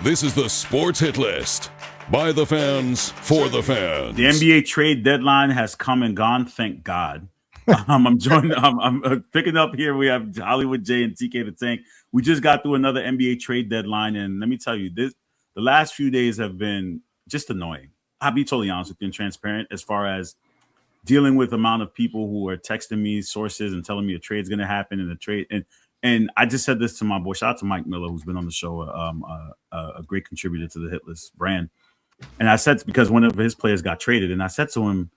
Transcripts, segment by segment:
This is the Sports Hit List. By the fans, for the fans. The NBA trade deadline has come and gone. Thank God. I'm joined. I'm picking up here. We have Hollywood J and TK the Tank. We just got through another NBA trade deadline, and let me tell you, the last few days have been just annoying. I'll be totally honest with you and transparent as far as dealing with the amount of people who are texting me sources and telling me a trade's going to happen and the trade. And I just said this to my boy. Shout out to Mike Miller, who's been on the show, a great contributor to the Hit List brand. And I said, because one of his players got traded, and I said to him,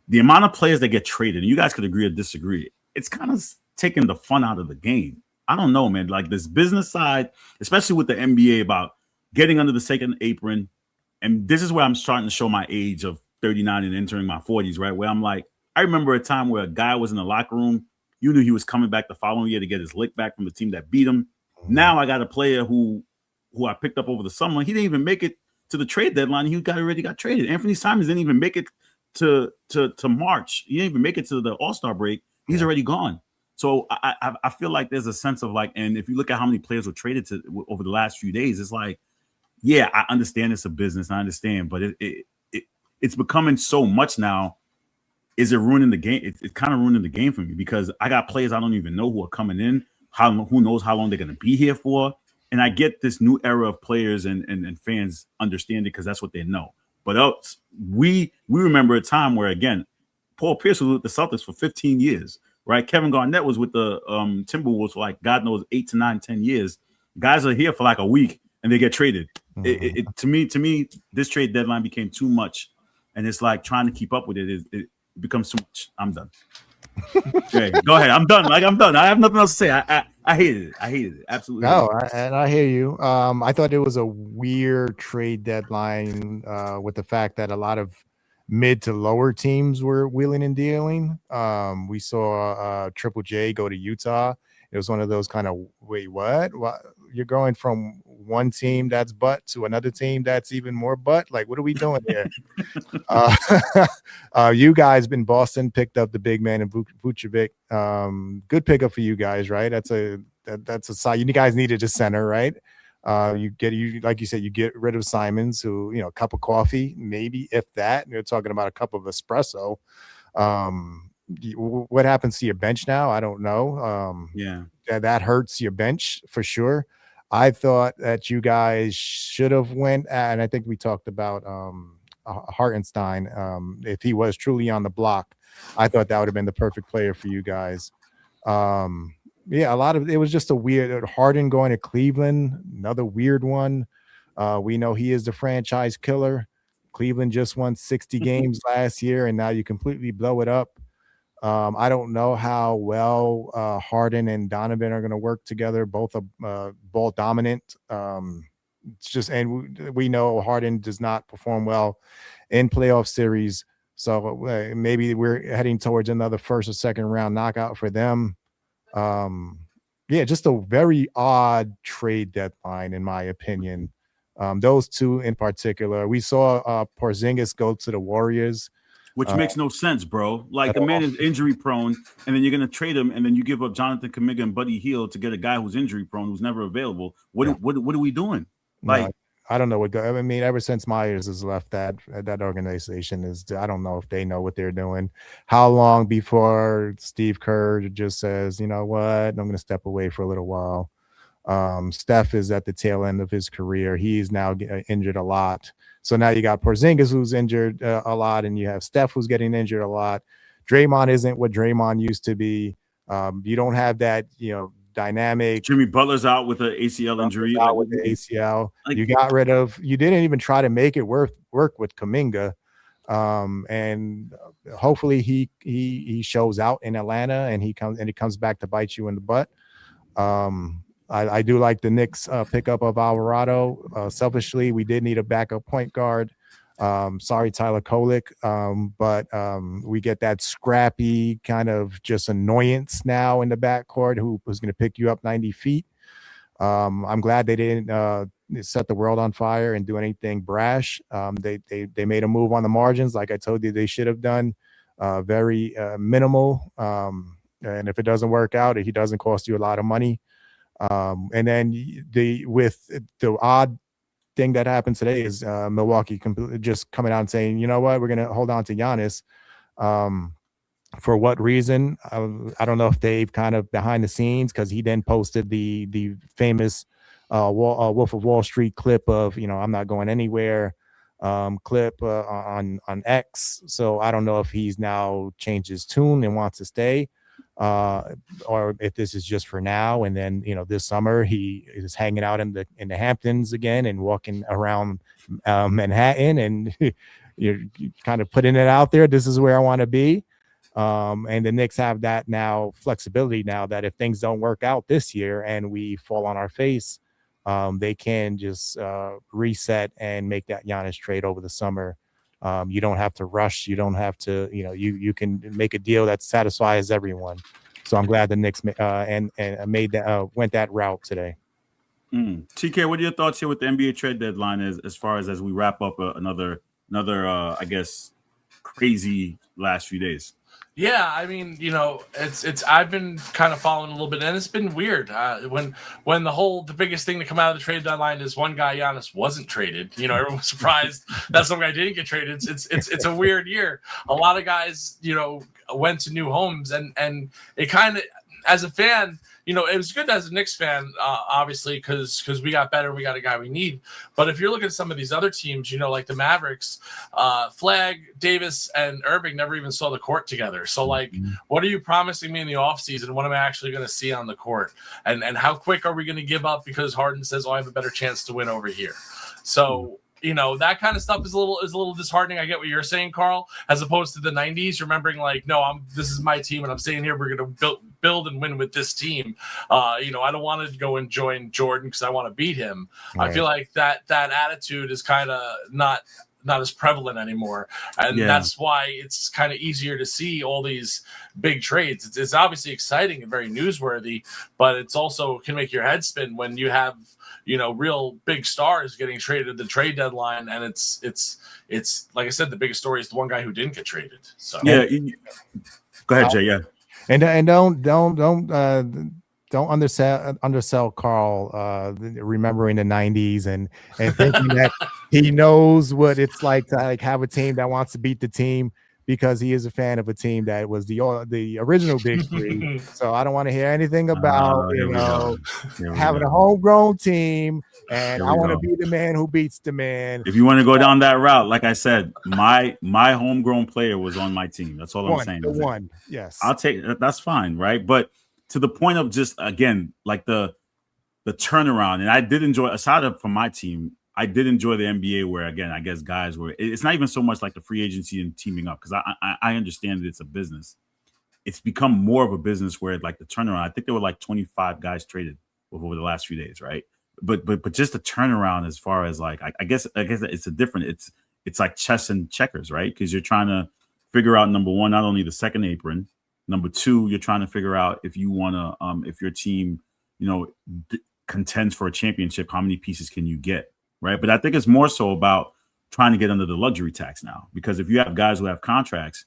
the amount of players that get traded, and you guys could agree or disagree, it's kind of taking the fun out of the game. I don't know, man. Like this business side, especially with the NBA, about getting under the second apron. And this is where I'm starting to show my age of 39 and entering my 40s, right? Where I'm like, I remember a time where a guy was in the locker room. You knew he was coming back the following year to get his lick back from the team that beat him. Now I got a player who I picked up over the summer. He didn't even make it to the trade deadline. He already got traded. Anthony Simons didn't even make it to March. He didn't even make it to the All-Star break. He's already gone. So I feel like there's a sense of like, and if you look at how many players were traded to over the last few days, it's like, yeah, I understand it's a business. I understand, but it's becoming so much now. Is it ruining the game? It's kind of ruining the game for me because I got players I don't even know who are coming in. Who knows how long they're going to be here for? And I get this new era of players and fans understand it because that's what they know. But else, we remember a time where, again, Paul Pierce was with the Celtics for 15 years, right? Kevin Garnett was with the Timberwolves for like, God knows, 8 to 9, 10 years. Guys are here for like a week and they get traded. To me, this trade deadline became too much. And it's like trying to keep up with it. It becomes too much. I'm done. Okay, go ahead. I'm done. I'm done. I have nothing else to say. I hated it. Absolutely. No, I hear you. I thought it was a weird trade deadline with the fact that a lot of mid to lower teams were wheeling and dealing. We saw Triple J go to Utah. It was one of those kind of, wait, what? You're going from one team that's butt to another team that's even more butt? Like, what are we doing here? You guys in Boston picked up the big man in Vucevic. Good pickup for you guys, right? That's a side. You guys needed a center, right? Like you said, you get rid of Simons, who, a cup of coffee, maybe if that. You're talking about a cup of espresso. What happens to your bench now? I don't know. That hurts your bench for sure. I thought that you guys should have went, and I think we talked about Hartenstein. If he was truly on the block, I thought that would have been the perfect player for you guys. A lot of it was just a weird Harden going to Cleveland, another weird one. We know he is the franchise killer. Cleveland just won 60 games last year, and now you completely blow it up. I don't know how well Harden and Donovan are going to work together. Both are ball dominant. It's just, and we know Harden does not perform well in playoff series. So maybe we're heading towards another first or second round knockout for them. Just a very odd trade deadline, in my opinion. Those two in particular. We saw Porzingis go to the Warriors. Which makes no sense, bro. Like the man is injury prone, and then you're gonna trade him, and then you give up Jonathan Kuminga and Buddy Hield to get a guy who's injury prone, who's never available. What are we doing? Like, no, I don't know what. I mean, ever since Myers has left that organization, I don't know if they know what they're doing. How long before Steve Kerr just says, you know what, I'm going to step away for a little while. Steph is at the tail end of his career. He's now injured a lot. So now you got Porzingis, who's injured a lot, and you have Steph, who's getting injured a lot. Draymond isn't what Draymond used to be. You don't have that, dynamic. Jimmy Butler's out with an ACL injury. Out with the ACL. You didn't even try to make it work with Kuminga. And hopefully he shows out in Atlanta and he comes back to bite you in the butt. I do like the Knicks pickup of Alvarado. Selfishly, we did need a backup point guard. Sorry, Tyler Kolek. But we get that scrappy kind of just annoyance now in the backcourt who's going to pick you up 90 feet. I'm glad they didn't set the world on fire and do anything brash. They made a move on the margins, like I told you they should have done. Very minimal. And if it doesn't work out, he doesn't cost you a lot of money. And then with the odd thing that happened today is Milwaukee completely just coming out and saying, you know what, we're going to hold on to Giannis. For what reason? I don't know if they've kind of behind the scenes, because he then posted the famous Wolf of Wall Street clip of, I'm not going anywhere clip on X. So I don't know if he's now changed his tune and wants to stay, or if this is just for now. And then, this summer he is hanging out in the Hamptons again and walking around Manhattan, and you're kind of putting it out there. This is where I want to be. And the Knicks have that now flexibility now, that if things don't work out this year and we fall on our face, they can just reset and make that Giannis trade over the summer. You don't have to rush. You don't have to, you can make a deal that satisfies everyone. So I'm glad the Knicks and made that went that route today. TK, what are your thoughts here with the NBA trade deadline as far as we wrap up another I guess crazy last few days? Yeah, I mean, it's I've been kind of following a little bit, and it's been weird. When the biggest thing to come out of the trade deadline is one guy, Giannis, wasn't traded. Everyone was surprised that some guy didn't get traded. It's a weird year. A lot of guys, went to new homes, and it kind of, as a fan, it was good as a Knicks fan, obviously, because we got better, we got a guy we need. But if you're looking at some of these other teams, like the Mavericks, Flag, Davis, and Irving never even saw the court together. So, what are you promising me in the offseason? What am I actually going to see on the court? And how quick are we going to give up because Harden says, I have a better chance to win over here? So, that kind of stuff is a little disheartening. I get what you're saying, Carl, as opposed to the 90s, remembering this is my team and I'm staying here. We're going to build and win with this team. I don't want to go and join Jordan because I want to beat him. Right. I feel like that attitude is kind of not as prevalent anymore. And that's why it's kind of easier to see all these big trades. It's obviously exciting and very newsworthy, but it's also can make your head spin when you have, real big stars getting traded at the trade deadline. And it's like I said, the biggest story is the one guy who didn't get traded. So go ahead, Jay. Yeah. And don't undersell Carl, remembering the 90s and thinking that he knows what it's like to have a team that wants to beat the team, because he is a fan of a team that was the original Big Three. So I don't want to hear anything about having a homegrown team, and I want to be the man who beats the man. If you want to go down that route, like I said, my homegrown player was on my team. That's all I'm saying. Yes, I'll take that's fine, right? But to the point of just again, like the turnaround, and I did enjoy, aside from my team, I did enjoy the NBA where, again, I guess guys were, it's not even so much like the free agency and teaming up, because I understand that it's a business. It's become more of a business where like the turnaround, I think there were like 25 guys traded over the last few days, right? But just the turnaround as far as like, I guess it's a different, it's like chess and checkers, right? Because you're trying to figure out, number one, not only the second apron, number two, you're trying to figure out if you want to, if your team, contends for a championship, how many pieces can you get? Right. But I think it's more so about trying to get under the luxury tax now, because if you have guys who have contracts,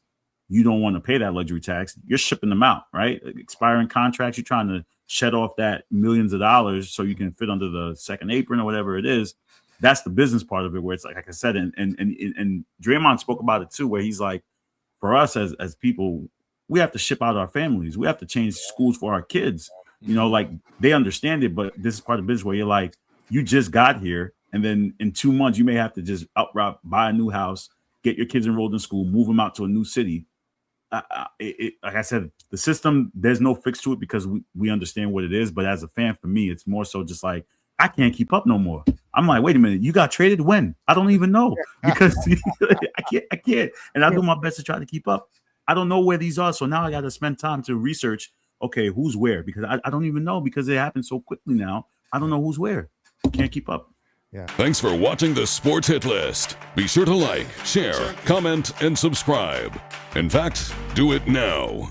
you don't want to pay that luxury tax. You're shipping them out. Right. Expiring contracts. You're trying to shed off that millions of dollars so you can fit under the second apron or whatever it is. That's the business part of it, where it's like I said, and Draymond spoke about it, too, where he's like, for us as people, we have to ship out our families. We have to change schools for our kids. Like they understand it. But this is part of the business where you're like, you just got here. And then in 2 months, you may have to just outright buy a new house, get your kids enrolled in school, move them out to a new city. Like I said, the system, there's no fix to it because we understand what it is. But as a fan, for me, it's more so just like, I can't keep up no more. I'm like, wait a minute, you got traded when? I don't even know, because I can't. And I do my best to try to keep up. I don't know where these are. So now I got to spend time to research, okay, who's where? Because I don't even know, because it happens so quickly now. I don't know who's where. Can't keep up. Yeah. Thanks for watching the Sports Hit List. Be sure to like, share, comment, and subscribe. In fact, do it now.